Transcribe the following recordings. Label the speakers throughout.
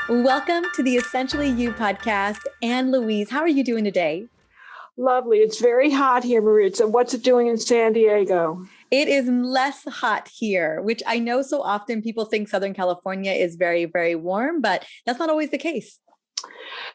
Speaker 1: Welcome to the Essentially You podcast. And Louise, how are you doing today?
Speaker 2: Lovely. It's very hot here, Mariza. What's it doing in San Diego?
Speaker 1: It is less hot here, which I know so often people think Southern California is very, very warm, but that's not always the case.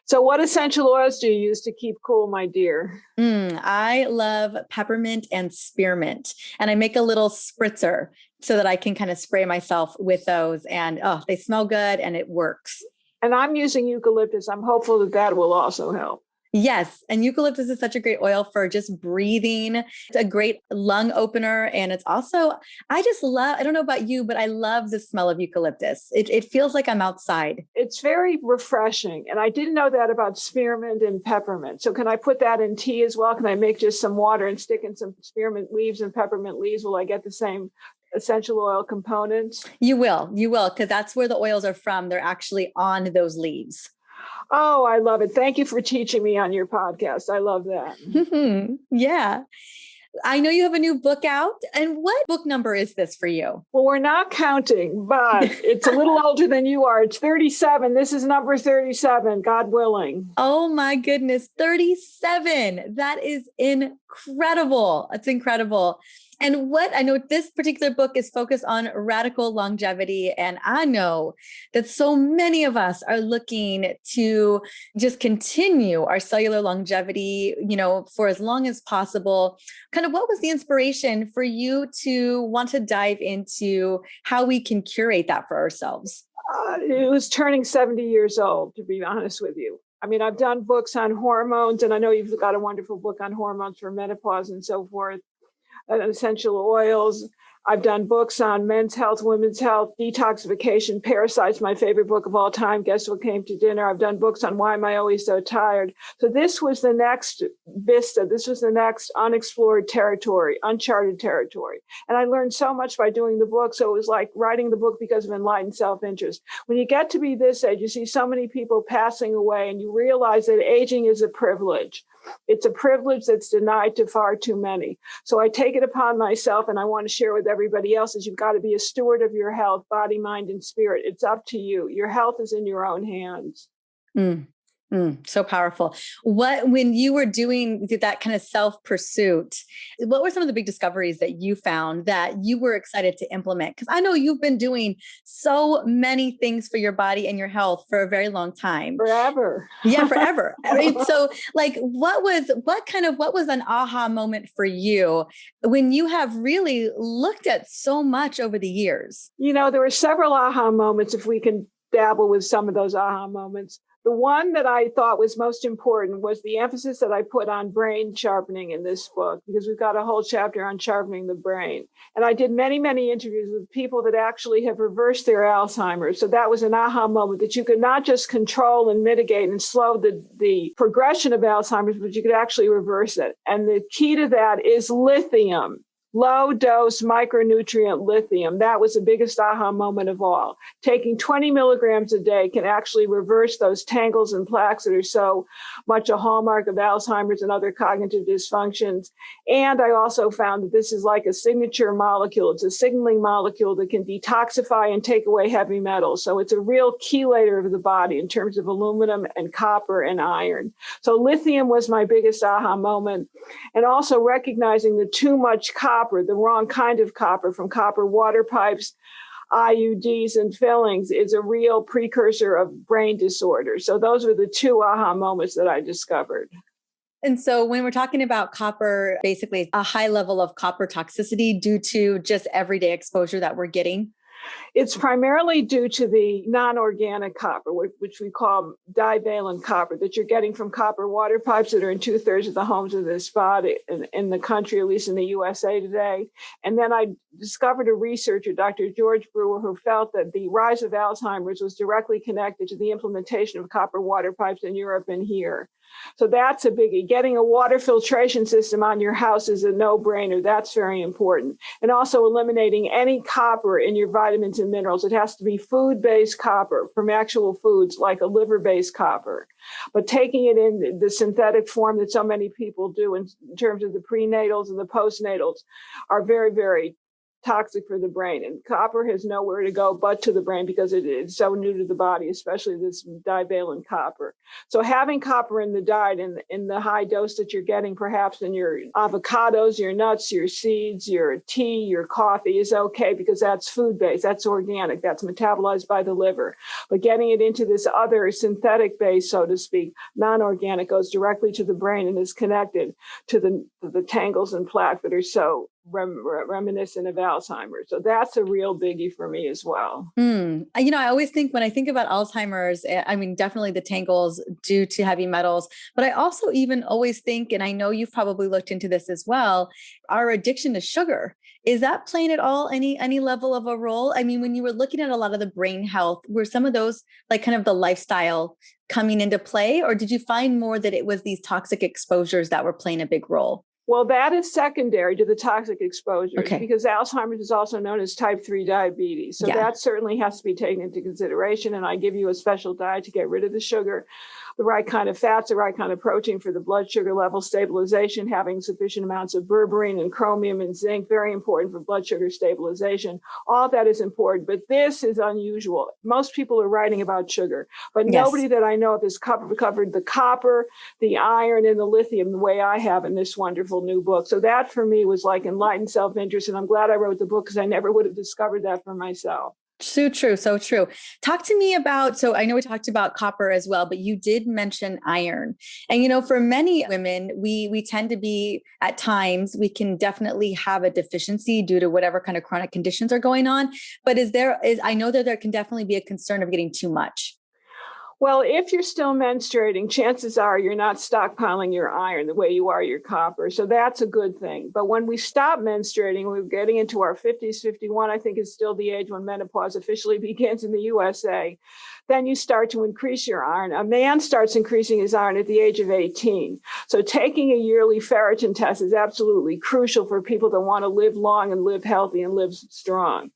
Speaker 2: So what essential oils do you use to keep cool, my dear?
Speaker 1: I love peppermint and spearmint, and I make a little spritzer so that I can kind of spray myself with those, and they smell good and it works.
Speaker 2: And I'm using eucalyptus. I'm hopeful that that will also help.
Speaker 1: Yes. And eucalyptus is such a great oil for just breathing. It's a great lung opener. And it's also, I don't know about you, but I love the smell of eucalyptus. It feels like I'm outside.
Speaker 2: It's very refreshing. And I didn't know that about spearmint and peppermint. So can I put that in tea as well? Can I make just some water and stick in some spearmint leaves and peppermint leaves? Will I get the same essential oil components?
Speaker 1: You will, because that's where the oils are from. They're actually on those leaves.
Speaker 2: Oh, I love it. Thank you for teaching me on your podcast. I love that.
Speaker 1: Yeah. I know you have a new book out. And what book number is this for you?
Speaker 2: Well, we're not counting, but it's a little older than you are. It's 37. This is number 37, God willing.
Speaker 1: Oh my goodness, 37. That is incredible. It's incredible. And what I know, this particular book is focused on radical longevity. And I know that so many of us are looking to just continue our cellular longevity, for as long as possible. Kind of what was the inspiration for you to want to dive into how we can curate that for ourselves?
Speaker 2: It was turning 70 years old, to be honest with you. I mean, I've done books on hormones, and I know you've got a wonderful book on hormones for menopause and so forth. Essential oils. I've done books on men's health, women's health, detoxification, parasites, my favorite book of all time. Guess what came to dinner? I've done books on why am I always so tired. So this was the next vista. This was the next unexplored territory, uncharted territory. And I learned so much by doing the book. So it was like writing the book because of enlightened self-interest. When you get to be this age, you see so many people passing away and you realize that aging is a privilege. It's a privilege that's denied to far too many. So I take it upon myself, and I want to share with everybody else, is you've got to be a steward of your health, body, mind, and spirit. It's up to you. Your health is in your own hands.
Speaker 1: So powerful. When you were doing that kind of self-pursuit, what were some of the big discoveries that you found that you were excited to implement? Because I know you've been doing so many things for your body and your health for a very long time.
Speaker 2: Forever.
Speaker 1: Yeah, forever. So what was an aha moment for you when you have really looked at so much over the years?
Speaker 2: There were several aha moments, if we can dabble with some of those aha moments. The one that I thought was most important was the emphasis that I put on brain sharpening in this book, because we've got a whole chapter on sharpening the brain. And I did many, many interviews with people that actually have reversed their Alzheimer's. So that was an aha moment, that you could not just control and mitigate and slow the progression of Alzheimer's, but you could actually reverse it. And the key to that is lithium. Low dose micronutrient lithium. That was the biggest aha moment of all. Taking 20 milligrams a day can actually reverse those tangles and plaques that are so much a hallmark of Alzheimer's and other cognitive dysfunctions. And I also found that this is like a signature molecule. It's a signaling molecule that can detoxify and take away heavy metals. So it's a real chelator of the body in terms of aluminum and copper and iron. So lithium was my biggest aha moment. And also recognizing that too much copper, the wrong kind of copper from copper water pipes, IUDs, and fillings is a real precursor of brain disorders. So those were the two aha moments that I discovered.
Speaker 1: And so when we're talking about copper, basically a high level of copper toxicity due to just everyday exposure that we're getting.
Speaker 2: It's primarily due to the non-organic copper, which we call divalent copper, that you're getting from copper water pipes that are in 2/3 of the homes of this spot in the country, at least in the USA today. And then I discovered a researcher, Dr. George Brewer, who felt that the rise of Alzheimer's was directly connected to the implementation of copper water pipes in Europe and here. So that's a biggie. Getting a water filtration system on your house is a no-brainer. That's very important. And also eliminating any copper in your vitamins and minerals. It has to be food-based copper from actual foods, like a liver-based copper. But taking it in the synthetic form that so many people do in terms of the prenatals and the postnatals are very, very toxic for the brain. And copper has nowhere to go but to the brain because it's so new to the body, especially this divalent copper. So having copper in the diet in the high dose that you're getting, perhaps in your avocados, your nuts, your seeds, your tea, your coffee is okay because that's food-based, that's organic, that's metabolized by the liver. But getting it into this other synthetic base, so to speak, non-organic, goes directly to the brain and is connected to the tangles and plaque that are so reminiscent of Alzheimer's. So that's a real biggie for me as well.
Speaker 1: I always think when I think about Alzheimer's, I mean, definitely the tangles due to heavy metals, but I also even always think, and I know you've probably looked into this as well, our addiction to sugar. Is that playing at all any level of a role? I mean, when you were looking at a lot of the brain health, were some of those like kind of the lifestyle coming into play, or did you find more that it was these toxic exposures that were playing a big role?
Speaker 2: Well, that is secondary to the toxic exposures because Alzheimer's is also known as type 3 diabetes. So that certainly has to be taken into consideration. And I give you a special diet to get rid of the sugar, the right kind of fats, the right kind of protein for the blood sugar level stabilization, having sufficient amounts of berberine and chromium and zinc, very important for blood sugar stabilization. All that is important, but this is unusual. Most people are writing about sugar, but nobody that I know of has covered the copper, the iron, and the lithium the way I have in this wonderful new book. So that for me was like enlightened self-interest. And I'm glad I wrote the book because I never would have discovered that for myself.
Speaker 1: So true. So true. Talk to me about, so I know we talked about copper as well, but you did mention iron. And, for many women, we tend to be at times, we can definitely have a deficiency due to whatever kind of chronic conditions are going on. But I know that there can definitely be a concern of getting too much.
Speaker 2: Well, if you're still menstruating, chances are you're not stockpiling your iron the way you are your copper. So that's a good thing. But when we stop menstruating, we're getting into our 50s, 51, I think is still the age when menopause officially begins in the USA. Then you start to increase your iron. A man starts increasing his iron at the age of 18. So taking a yearly ferritin test is absolutely crucial for people that want to live long and live healthy and live strong.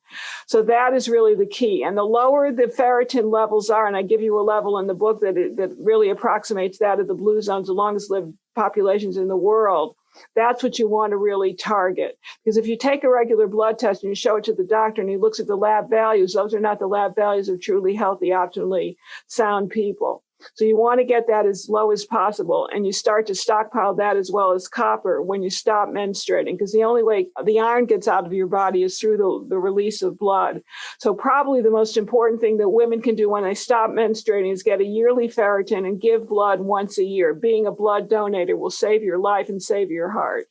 Speaker 2: So that is really the key. And the lower the ferritin levels are, and I give you a level in the book that really approximates that of the blue zones, the longest lived populations in the world, that's what you want to really target. Because if you take a regular blood test and you show it to the doctor and he looks at the lab values, those are not the lab values of truly healthy, optimally sound people. So you want to get that as low as possible. And you start to stockpile that as well as copper when you stop menstruating, because the only way the iron gets out of your body is through the release of blood. So probably the most important thing that women can do when they stop menstruating is get a yearly ferritin and give blood once a year. Being a blood donor will save your life and save your heart.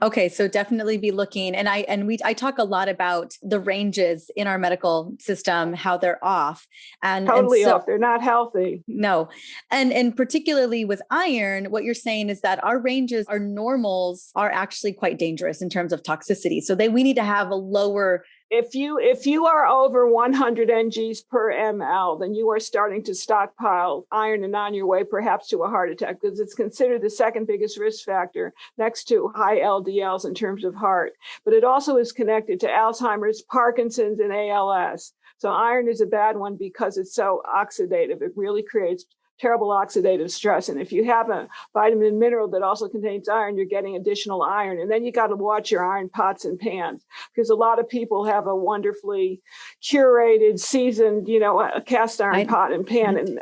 Speaker 1: Okay. So definitely be looking. And I talk a lot about the ranges in our medical system, how they're off and
Speaker 2: totally off. They're not healthy.
Speaker 1: No. And particularly with iron, what you're saying is that our ranges, our normals are actually quite dangerous in terms of toxicity. So we need to have a lower.
Speaker 2: If you are over 100 NGs per ml, then you are starting to stockpile iron and on your way perhaps to a heart attack, because it's considered the second biggest risk factor next to high LDLs in terms of heart. But it also is connected to Alzheimer's, Parkinson's, and ALS. So iron is a bad one because it's so oxidative. It really creates terrible oxidative stress. And if you have a vitamin and mineral that also contains iron, you're getting additional iron. And then you got to watch your iron pots and pans, because a lot of people have a wonderfully curated, seasoned, a cast iron pot and pan. And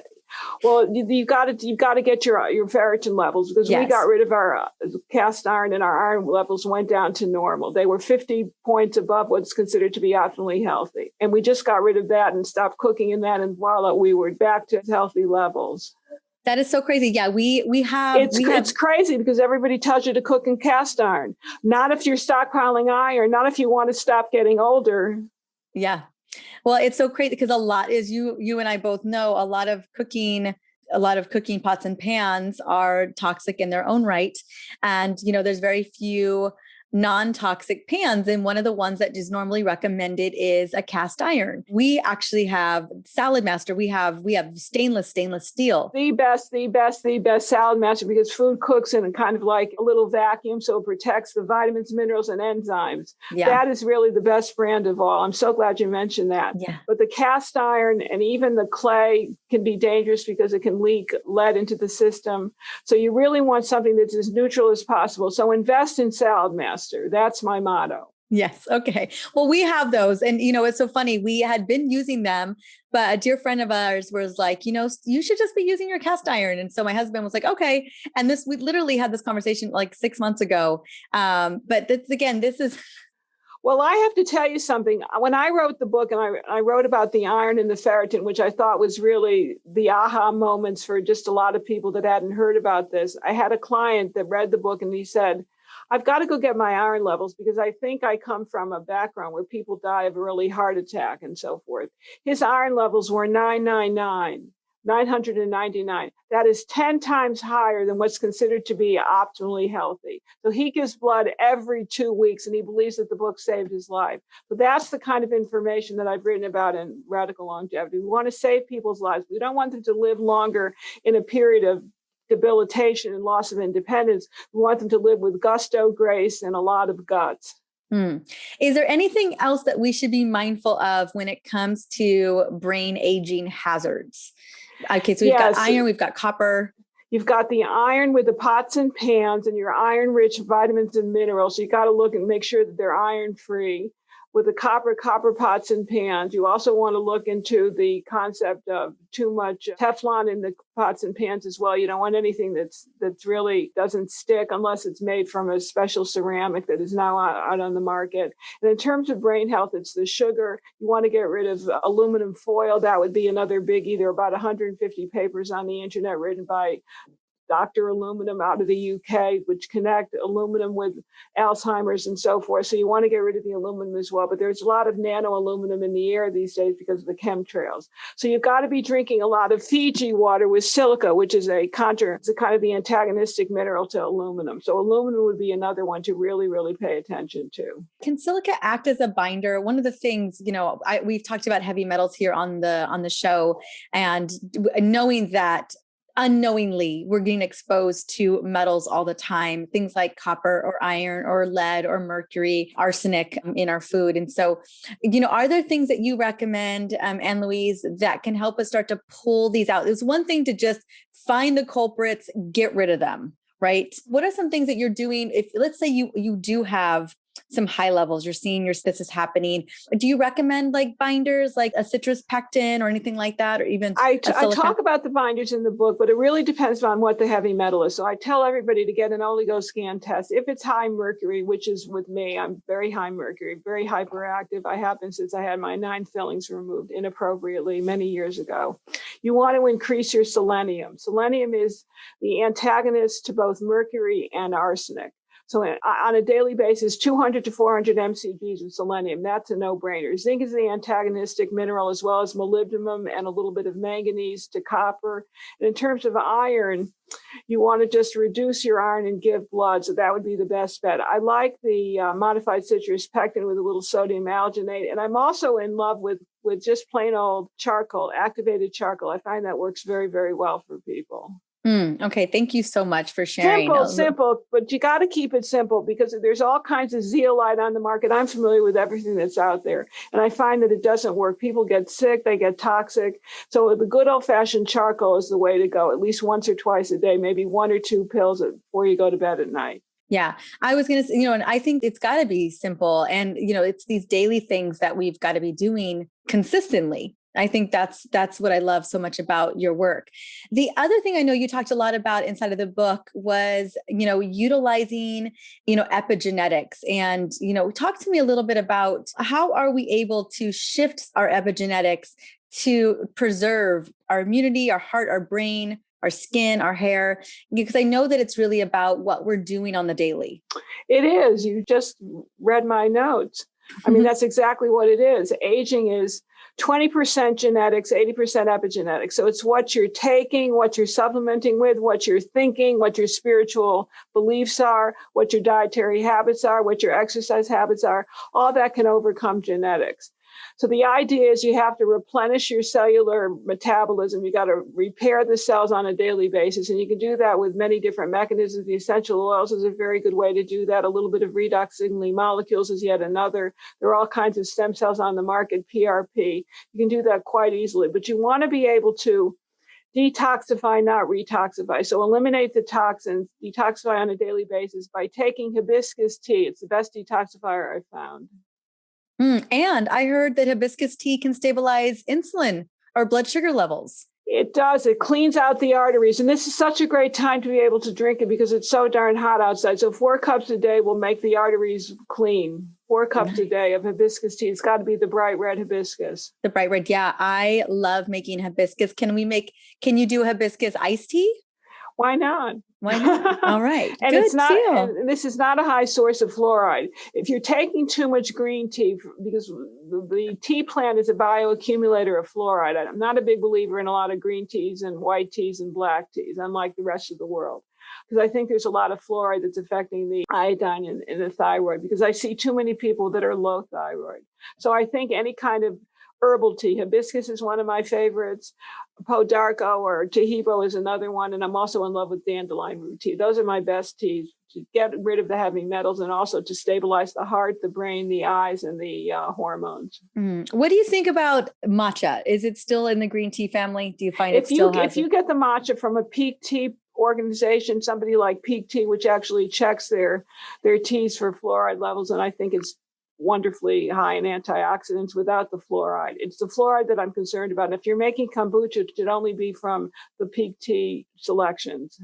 Speaker 2: well, you've got to get your ferritin levels, because we got rid of our cast iron and our iron levels went down to normal. They were 50 points above what's considered to be optimally healthy. And we just got rid of that and stopped cooking in that. And voila, we were back to healthy levels.
Speaker 1: That is so crazy. Yeah, it's
Speaker 2: crazy because everybody tells you to cook in cast iron. Not if you're stockpiling iron, not if you want to stop getting older.
Speaker 1: Yeah. Well, it's so crazy because a lot, as you and I both know, a lot of cooking pots and pans are toxic in their own right. And, there's very few non-toxic pans. And one of the ones that is normally recommended is a cast iron. We actually have Salad Master. We have stainless steel.
Speaker 2: The best Salad Master, because food cooks in a kind of like a little vacuum. So it protects the vitamins, minerals, and enzymes. Yeah. That is really the best brand of all. I'm so glad you mentioned that.
Speaker 1: Yeah.
Speaker 2: But the cast iron and even the clay can be dangerous because it can leak lead into the system. So you really want something that's as neutral as possible. So invest in Salad Master. That's my motto.
Speaker 1: Yes. Okay. Well, we have those. And, it's so funny. We had been using them, but a dear friend of ours was like, you should just be using your cast iron. And so my husband was like, okay. And we literally had this conversation like 6 months ago. But this is.
Speaker 2: Well, I have to tell you something. When I wrote the book and I wrote about the iron and the ferritin, which I thought was really the aha moments for just a lot of people that hadn't heard about this, I had a client that read the book and he said, I've got to go get my iron levels because I think I come from a background where people die of early heart attack and so forth. His iron levels were 999. That is 10 times higher than what's considered to be optimally healthy. So he gives blood every 2 weeks, and he believes that the book saved his life. So that's the kind of information that I've written about in Radical Longevity. We want to save people's lives. We don't want them to live longer in a period of debilitation and loss of independence. We want them to live with gusto, grace, and a lot of guts.
Speaker 1: Is there anything else that we should be mindful of when it comes to brain aging hazards? Okay, so we've got iron, we've got copper.
Speaker 2: You've got the iron with the pots and pans and your iron-rich vitamins and minerals. So you got to look and make sure that they're iron-free. With the copper pots and pans, you also want to look into the concept of too much Teflon in the pots and pans as well. You don't want anything that's really doesn't stick unless it's made from a special ceramic that is now out on the market. And in terms of brain health, it's the sugar. You want to get rid of aluminum foil. That would be another biggie. There are about 150 papers on the internet written by Dr. Aluminum out of the UK, which connect aluminum with Alzheimer's and so forth. So you want to get rid of the aluminum as well. But there's a lot of nano aluminum in the air these days because of the chemtrails. So you've got to be drinking a lot of Fiji water with silica, which is it's a kind of the antagonistic mineral to aluminum. So aluminum would be another one to really, really pay attention to.
Speaker 1: Can silica act as a binder? One of the things, we've talked about heavy metals here on the show, and knowing that unknowingly we're getting exposed to metals all the time, things like copper or iron or lead or mercury, arsenic in our food. And so, are there things that you recommend, Anne Louise, that can help us start to pull these out? It's one thing to just find the culprits, get rid of them, right? What are some things that you're doing? If let's say you do have some high levels, you're seeing this is happening. Do you recommend like binders, like a citrus pectin or anything like that? Or even
Speaker 2: I talk about the binders in the book, but it really depends on what the heavy metal is. So I tell everybody to get an oligoscan test. If it's high mercury, which is with me, I'm very high mercury, very hyperactive. I have been since I had my 9 fillings removed inappropriately many years ago. You want to increase your selenium. Selenium is the antagonist to both mercury and arsenic. So on a daily basis, 200 to 400 mcgs of selenium, that's a no-brainer. Zinc is the antagonistic mineral, as well as molybdenum and a little bit of manganese to copper. And in terms of iron, you want to just reduce your iron and give blood. So that would be the best bet. I like the modified citrus pectin with a little sodium alginate. And I'm also in love with just plain old charcoal, activated charcoal. I find that works very, very well for people.
Speaker 1: Okay. Thank you so much for sharing.
Speaker 2: Simple, but you got to keep it simple because there's all kinds of zeolite on the market. I'm familiar with everything that's out there, and I find that it doesn't work. People get sick, they get toxic. So the good old fashioned charcoal is the way to go, at least once or twice a day, maybe 1 or 2 pills before you go to bed at night.
Speaker 1: Yeah, I was going to say, and I think it's got to be simple. And, it's these daily things that we've got to be doing consistently. I think that's what I love so much about your work. The other thing I know you talked a lot about inside of the book was, utilizing, epigenetics, and, talk to me a little bit about how are we able to shift our epigenetics to preserve our immunity, our heart, our brain, our skin, our hair, because I know that it's really about what we're doing on the daily.
Speaker 2: It is. You just read my notes. I mean, that's exactly what it is. Aging is 20% genetics, 80% epigenetics. So it's what you're taking, what you're supplementing with, what you're thinking, what your spiritual beliefs are, what your dietary habits are, what your exercise habits are. All that can overcome genetics. So the idea is you have to replenish your cellular metabolism. You got to repair the cells on a daily basis. And you can do that with many different mechanisms. The essential oils is a very good way to do that. A little bit of redox signaling molecules is yet another. There are all kinds of stem cells on the market, PRP. You can do that quite easily. But you want to be able to Detoxify, not retoxify. So eliminate the toxins, detoxify on a daily basis by taking hibiscus tea. It's the best detoxifier I've found.
Speaker 1: And I heard that hibiscus tea can stabilize insulin or blood sugar levels.
Speaker 2: It does. It cleans out the arteries. And this is such a great time to be able to drink it because it's so darn hot outside. So 4 cups a day will make the arteries clean. 4 cups a day of hibiscus tea. It's got to be the bright red hibiscus.
Speaker 1: The bright red. Yeah, I love making hibiscus. Can you do hibiscus iced tea?
Speaker 2: Why not?
Speaker 1: Why not? All right.
Speaker 2: And
Speaker 1: Good
Speaker 2: it's not,
Speaker 1: deal.
Speaker 2: and this is not a high source of fluoride. If you're taking too much green tea, because the tea plant is a bioaccumulator of fluoride. I'm not a big believer in a lot of green teas and white teas and black teas, unlike the rest of the world. Because I think there's a lot of fluoride that's affecting the iodine in the thyroid, because I see too many people that are low thyroid. So I think any kind of herbal tea, hibiscus is one of my favorites. Podarco or Tahibo is another one. And I'm also in love with dandelion root tea. Those are my best teas to get rid of the heavy metals and also to stabilize the heart, the brain, the eyes, and the hormones.
Speaker 1: What do you think about matcha? Is it still in the green tea family? Do you find
Speaker 2: if you get the matcha from a peak tea organization, somebody like Peak Tea, which actually checks their teas for fluoride levels, and I think it's wonderfully high in antioxidants without the fluoride. It's the fluoride that I'm concerned about. And if you're making kombucha, it should only be from the Peak Tea selections.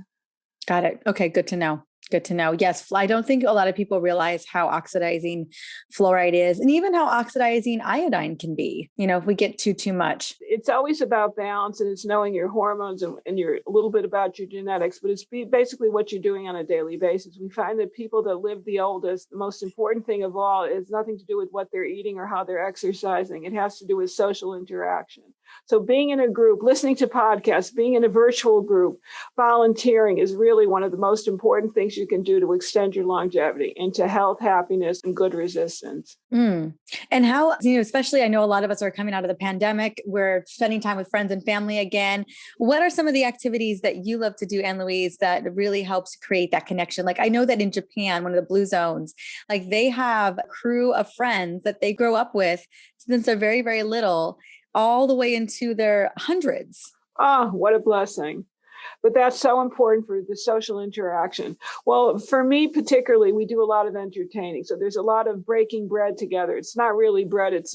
Speaker 1: Got it. Okay, good to know. Good to know. Yes, I don't think a lot of people realize how oxidizing fluoride is and even how oxidizing iodine can be, if we get too much.
Speaker 2: It's always about balance, and it's knowing your hormones and a little bit about your genetics, but it's basically what you're doing on a daily basis. We find that people that live the oldest, the most important thing of all is nothing to do with what they're eating or how they're exercising. It has to do with social interaction. So being in a group, listening to podcasts, being in a virtual group, volunteering is really one of the most important things you can do to extend your longevity into health, happiness, and good resistance.
Speaker 1: And how, especially I know a lot of us are coming out of the pandemic, we're spending time with friends and family again. What are some of the activities that you love to do, Anne Louise, that really helps create that connection? Like I know that in Japan, one of the blue zones, like they have a crew of friends that they grow up with since they're very, very little, all the way into their hundreds.
Speaker 2: Oh, what a blessing. But that's so important for the social interaction. Well, for me particularly, we do a lot of entertaining. So there's a lot of breaking bread together. It's not really bread. It's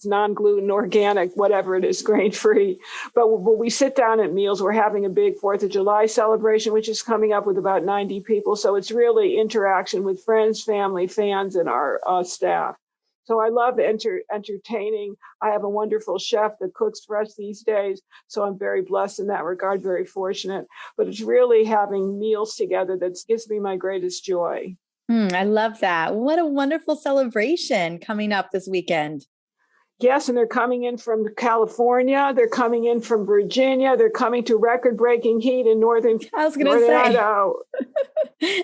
Speaker 2: non-gluten, organic, whatever it is, grain-free. But we sit down at meals. We're having a big 4th of July celebration, which is coming up with about 90 people. So it's really interaction with friends, family, fans, and our staff. So I love entertaining. I have a wonderful chef that cooks for us these days. So I'm very blessed in that regard, very fortunate. But it's really having meals together that gives me my greatest joy.
Speaker 1: I love that. What a wonderful celebration coming up this weekend.
Speaker 2: Yes, and they're coming in from California. They're coming in from Virginia. They're coming to record-breaking heat in northern Idaho.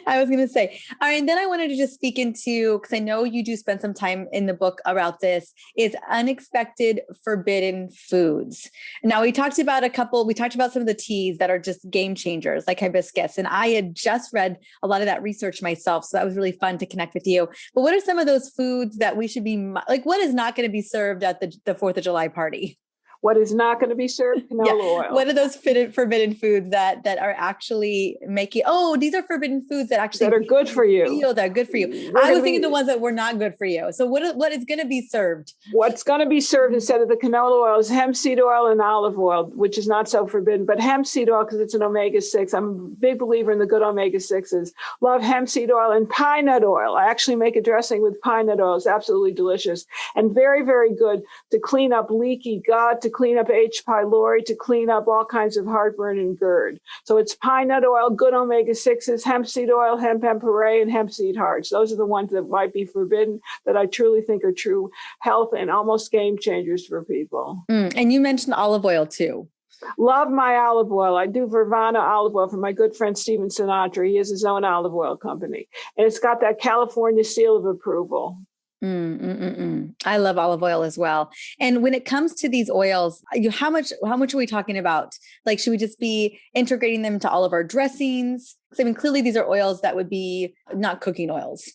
Speaker 1: I was going to say, all right. And then I wanted to just speak into, because I know you do spend some time in the book about this, is unexpected forbidden foods. Now we talked about some of the teas that are just game changers, like hibiscus. And I had just read a lot of that research myself. So that was really fun to connect with you. But what are some of those foods that we should be, like what is not going to be served at the 4th of July party?
Speaker 2: What is not going to be served? Canola oil.
Speaker 1: What are those forbidden foods that are actually making, these are forbidden foods that actually
Speaker 2: are good for you.
Speaker 1: That are good for you. I was thinking the ones that were not good for you. So what is going to be served?
Speaker 2: What's going to be served instead of the canola oil is hemp seed oil and olive oil, which is not so forbidden, but hemp seed oil because it's an omega-6. I'm a big believer in the good omega-6s. Love hemp seed oil and pine nut oil. I actually make a dressing with pine nut oil. It's absolutely delicious and very, very good to clean up leaky gut, to clean up H. pylori, to clean up all kinds of heartburn and GERD. So it's pine nut oil, good omega-6s, hemp seed oil, hemp puree, and hemp seed hearts. Those are the ones that might be forbidden that I truly think are true health and almost game changers for people.
Speaker 1: And you mentioned olive oil too.
Speaker 2: Love my olive oil. I do Vervana olive oil for my good friend Steven Sinatra. He has his own olive oil company. And it's got that California seal of approval.
Speaker 1: I love olive oil as well. And when it comes to these oils, how much are we talking about? Like, should we just be integrating them into all of our dressings? Because I mean, clearly these are oils that would be not cooking oils.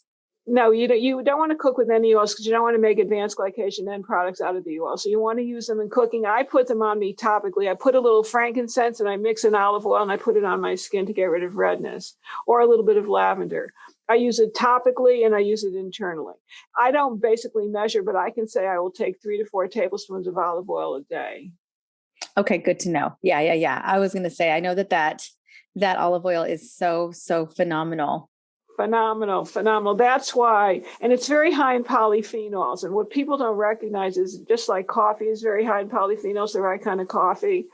Speaker 2: No, you don't want to cook with any oils because you don't want to make advanced glycation end products out of the oil. So you want to use them in cooking. I put them on me topically. I put a little frankincense and I mix in olive oil and I put it on my skin to get rid of redness, or a little bit of lavender. I use it topically and I use it internally. I don't basically measure, but I can say I will take 3 to 4 tablespoons of olive oil a day.
Speaker 1: Okay, good to know. Yeah. I was going to say, I know that olive oil is so phenomenal.
Speaker 2: Phenomenal. That's why, and it's very high in polyphenols. And what people don't recognize is just like coffee is very high in polyphenols, the right kind of coffee.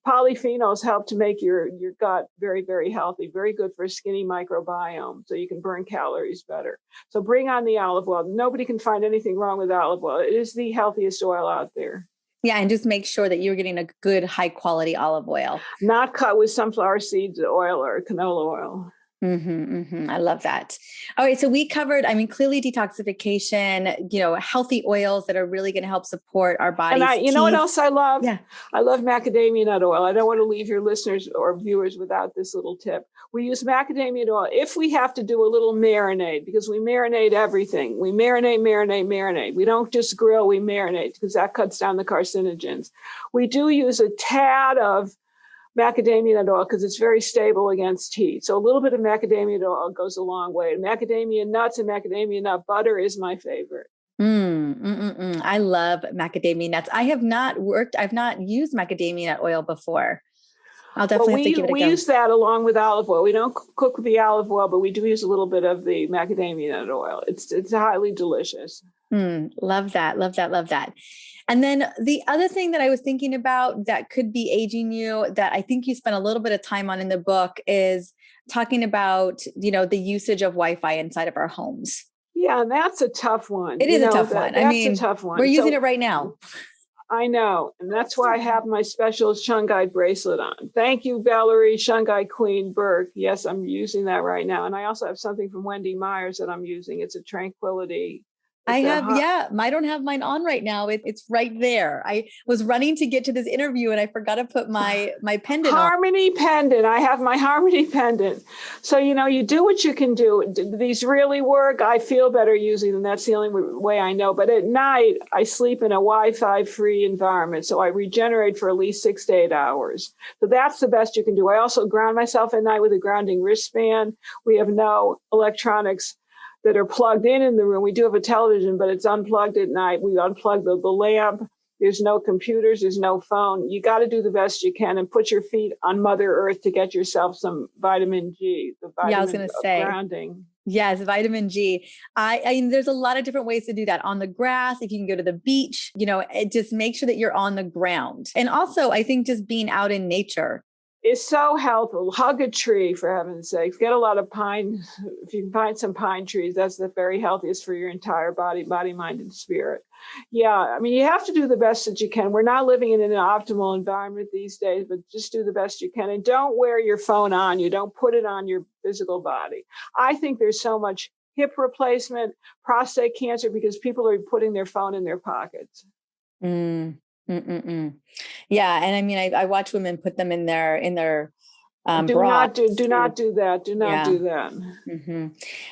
Speaker 2: Polyphenols help to make your gut very, very healthy, very good for a skinny microbiome, so you can burn calories better. So bring on the olive oil. Nobody can find anything wrong with olive oil. It is the healthiest oil out there.
Speaker 1: Yeah, and just make sure that you're getting a good high quality olive oil.
Speaker 2: Not cut with sunflower seeds oil or canola oil.
Speaker 1: I love that. All right. So we covered, clearly detoxification, healthy oils that are really going to help support our bodies.
Speaker 2: And you know what else I love?
Speaker 1: Yeah.
Speaker 2: I love macadamia nut oil. I don't want to leave your listeners or viewers without this little tip. We use macadamia oil if we have to do a little marinade, because we marinate everything. We marinate. We don't just grill, we marinate, because that cuts down the carcinogens. We do use a tad of macadamia nut oil because it's very stable against heat. So a little bit of macadamia nut oil goes a long way. Macadamia nuts and macadamia nut butter is my favorite.
Speaker 1: I love macadamia nuts. I've not used macadamia nut oil before. I'll definitely have to give it a go.
Speaker 2: We use that along with olive oil. We don't cook with the olive oil, but we do use a little bit of the macadamia nut oil. It's highly delicious.
Speaker 1: Love that. And then the other thing that I was thinking about that could be aging you, that I think you spent a little bit of time on in the book, is talking about, the usage of Wi-Fi inside of our homes.
Speaker 2: Yeah, and that's a tough one.
Speaker 1: It is a tough one.
Speaker 2: That's a tough one.
Speaker 1: We're using it right now.
Speaker 2: I know. And that's why I have my special Shungite bracelet on. Thank you, Valerie, Shungite Queen Burke. Yes, I'm using that right now. And I also have something from Wendy Myers that I'm using. It's a Tranquility.
Speaker 1: I don't have mine on right now. It's right there. I was running to get to this interview and I forgot to put my pendant on.
Speaker 2: Harmony pendant. I have my Harmony pendant. So, you do what you can do. Do these really work? I feel better using them. That's the only way I know. But at night, I sleep in a Wi-Fi free environment. So I regenerate for at least 6 to 8 hours. So that's the best you can do. I also ground myself at night with a grounding wristband. We have no electronics that are plugged in the room. We do have a television, but it's unplugged at night. We unplug the lamp. There's no computers. There's no phone. You got to do the best you can and put your feet on Mother Earth to get yourself some vitamin G.
Speaker 1: I was going to say
Speaker 2: grounding.
Speaker 1: Yes, vitamin G. I mean, there's a lot of different ways to do that. On the grass, if you can go to the beach, just make sure that you're on the ground. And also, I think just being out in nature
Speaker 2: is so helpful. Hug a tree, for heaven's sakes. Get a lot of pine. If you can find some pine trees, that's the very healthiest for your entire body, mind, and spirit. Yeah, you have to do the best that you can. We're not living in an optimal environment these days, but just do the best you can. And don't wear your phone on you. Don't put it on your physical body. I think there's so much hip replacement, prostate cancer, because people are putting their phone in their pockets.
Speaker 1: Yeah. And I watch women put them in their
Speaker 2: do not do that. Do not do that.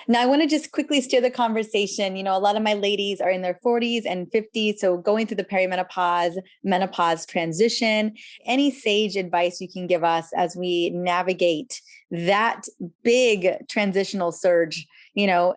Speaker 1: Now, I want to just quickly steer the conversation. A lot of my ladies are in their 40s and 50s. So going through the perimenopause, menopause transition, any sage advice you can give us as we navigate that big transitional surge.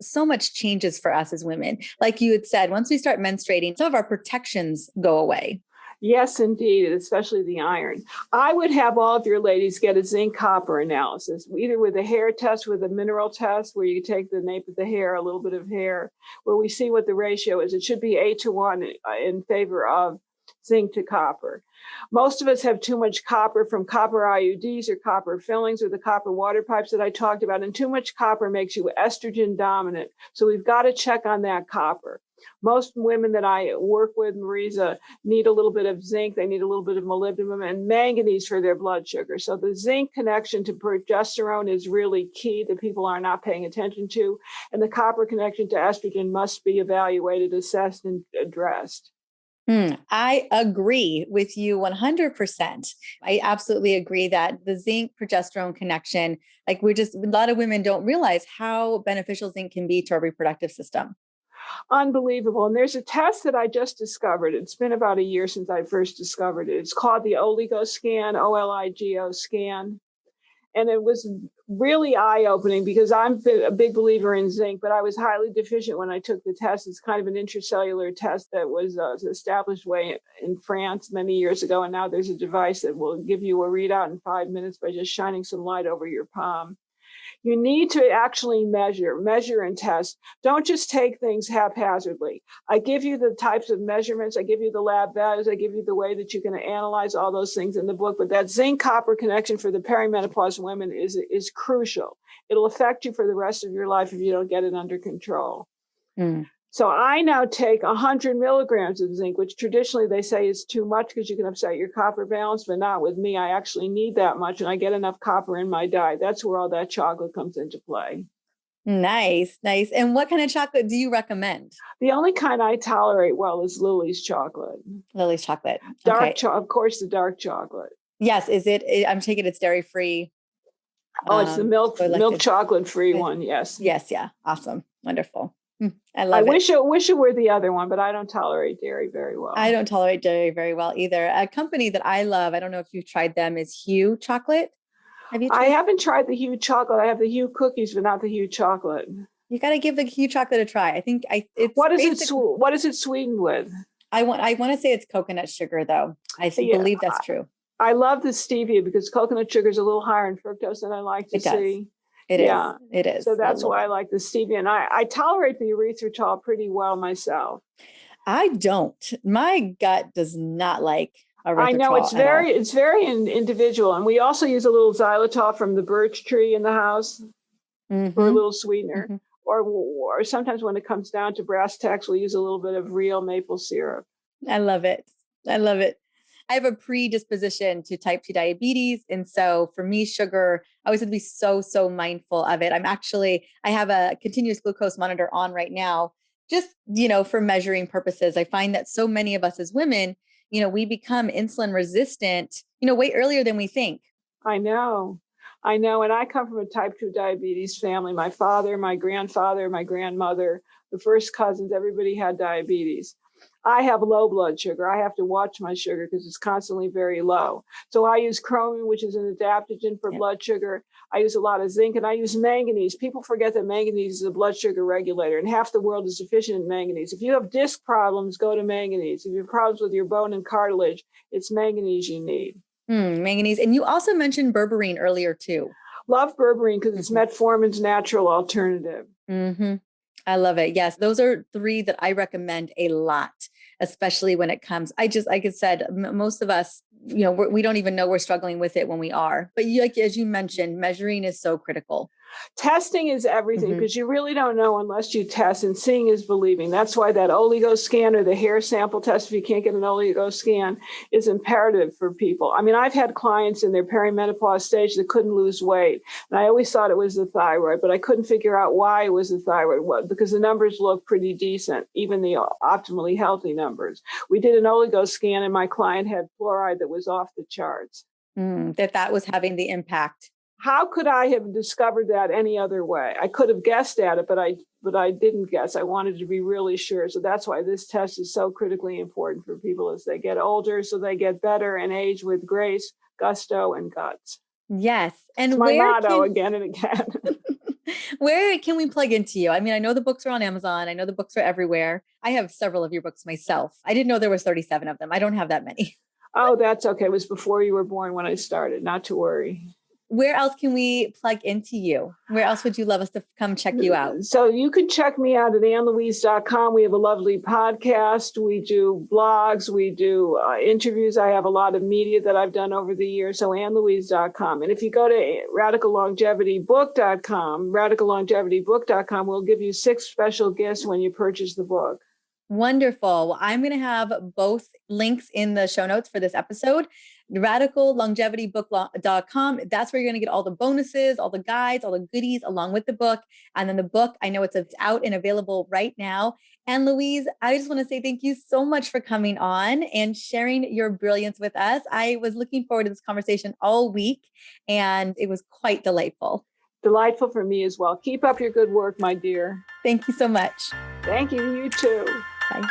Speaker 1: So much changes for us as women. Like you had said, once we start menstruating, some of our protections go away.
Speaker 2: Yes, indeed, especially the iron. I would have all of your ladies get a zinc copper analysis, either with a hair test, with a mineral test, where you take the nape of the hair, a little bit of hair, where we see what the ratio is. It should be 8-1 in favor of zinc to copper. Most of us have too much copper from copper IUDs or copper fillings or the copper water pipes that I talked about. And too much copper makes you estrogen dominant. So we've got to check on that copper. Most women that I work with, Mariza, need a little bit of zinc. They need a little bit of molybdenum and manganese for their blood sugar. So the zinc connection to progesterone is really key that people are not paying attention to. And the copper connection to estrogen must be evaluated, assessed, and addressed.
Speaker 1: I agree with you 100%. I absolutely agree that the zinc progesterone connection, like a lot of women don't realize how beneficial zinc can be to our reproductive system.
Speaker 2: Unbelievable. And there's a test that I just discovered. It's been about a year since I first discovered it. It's called the Oligo scan, OLIGO scan. And it was really eye-opening because I'm a big believer in zinc, but I was highly deficient when I took the test. It's kind of an intracellular test that was established way in France many years ago. And now there's a device that will give you a readout in 5 minutes by just shining some light over your palm. You need to actually measure and test. Don't just take things haphazardly. I give you the types of measurements. I give you the lab values. I give you the way that you can analyze all those things in the book. But that zinc copper connection for the perimenopause women is crucial. It'll affect you for the rest of your life if you don't get it under control. So I now take 100 milligrams of zinc, which traditionally they say is too much because you can upset your copper balance, but not with me. I actually need that much, and I get enough copper in my diet. That's where all that chocolate comes into play.
Speaker 1: Nice, nice. And what kind of chocolate do you recommend?
Speaker 2: The only kind I tolerate well is Lily's chocolate.
Speaker 1: Lily's chocolate.
Speaker 2: Of course, the dark chocolate.
Speaker 1: Yes. I'm taking it's dairy-free.
Speaker 2: Oh, it's the milk chocolate-free one. Yes.
Speaker 1: Yes. Yeah. Awesome. Wonderful. I love it.
Speaker 2: I wish it were the other one, but I don't tolerate dairy very well.
Speaker 1: I don't tolerate dairy very well either. A company that I love, I don't know if you've tried them, is Hue Chocolate. Have you tried?
Speaker 2: I haven't tried the Hue chocolate. I have the Hue cookies, but not the Hue chocolate.
Speaker 1: You got to give the Hue chocolate a try. I think it's
Speaker 2: what is it sweetened with?
Speaker 1: I want to say it's coconut sugar though. I believe that's true.
Speaker 2: I love the stevia because coconut sugar is a little higher in fructose than I like to see.
Speaker 1: It is.
Speaker 2: So that's why I like the stevia. And I tolerate the erythritol pretty well myself.
Speaker 1: I don't. My gut does not like erythritol. I know
Speaker 2: it's very individual. And we also use a little xylitol from the birch tree in the house for a little sweetener. Or sometimes when it comes down to brass tacks, we'll use a little bit of real maple syrup.
Speaker 1: I love it. I have a predisposition to type 2 diabetes. And so for me, sugar, I always have to be so mindful of it. I have a continuous glucose monitor on right now, just, for measuring purposes. I find that so many of us as women, we become insulin resistant, way earlier than we think.
Speaker 2: I know. And I come from a type 2 diabetes family. My father, my grandfather, my grandmother, the first cousins, everybody had diabetes. I have low blood sugar. I have to watch my sugar because it's constantly very low. So I use chromium, which is an adaptogen for blood sugar. I use a lot of zinc and I use manganese. People forget that manganese is a blood sugar regulator and half the world is deficient in manganese. If you have disc problems, go to manganese. If you have problems with your bone and cartilage, it's manganese you need.
Speaker 1: Manganese. And you also mentioned berberine earlier too.
Speaker 2: Love berberine because it's metformin's natural alternative.
Speaker 1: I love it. Yes. Those are 3 that I recommend a lot, especially when it comes. Like I said, most of us, we don't even know we're struggling with it when we are. But as you mentioned, measuring is so critical.
Speaker 2: Testing is everything because you really don't know unless you test, and seeing is believing. That's why that oligo scan or the hair sample test, if you can't get an oligo scan, is imperative for people. I mean, I've had clients in their perimenopause stage that couldn't lose weight. And I always thought it was the thyroid, but I couldn't figure out why it was the thyroid because the numbers look pretty decent, even the optimally healthy numbers. We did an oligo scan and my client had fluoride that was off the charts.
Speaker 1: That was having the impact.
Speaker 2: How could I have discovered that any other way? I could have guessed at it, but I didn't guess. I wanted to be really sure. So that's why this test is so critically important for people as they get older, so they get better and age with grace, gusto, and guts.
Speaker 1: Yes. And
Speaker 2: it's my motto again and again.
Speaker 1: Where can we plug into you? I mean, I know the books are on Amazon. I know the books are everywhere. I have several of your books myself. I didn't know there was 37 of them. I don't have that many.
Speaker 2: Oh, that's okay. It was before you were born when I started. Not to worry.
Speaker 1: Where else can we plug into you? Where else would you love us to come check you out?
Speaker 2: So you can check me out at AnnLouise.com. We have a lovely podcast. We do blogs. We do interviews. I have a lot of media that I've done over the years. So AnnLouise.com. And if you go to radicallongevity.book.com, we'll give you 6 special gifts when you purchase the book.
Speaker 1: Wonderful. Well, I'm going to have both links in the show notes for this episode. radicallongevitybook.com. That's where you're going to get all the bonuses, all the guides, all the goodies along with the book. And then the book, I know it's out and available right now. And Louise, I just want to say thank you so much for coming on and sharing your brilliance with us. I was looking forward to this conversation all week, and it was quite delightful.
Speaker 2: Delightful for me as well. Keep up your good work, my dear.
Speaker 1: Thank you so much.
Speaker 2: Thank you. You too.
Speaker 1: Bye.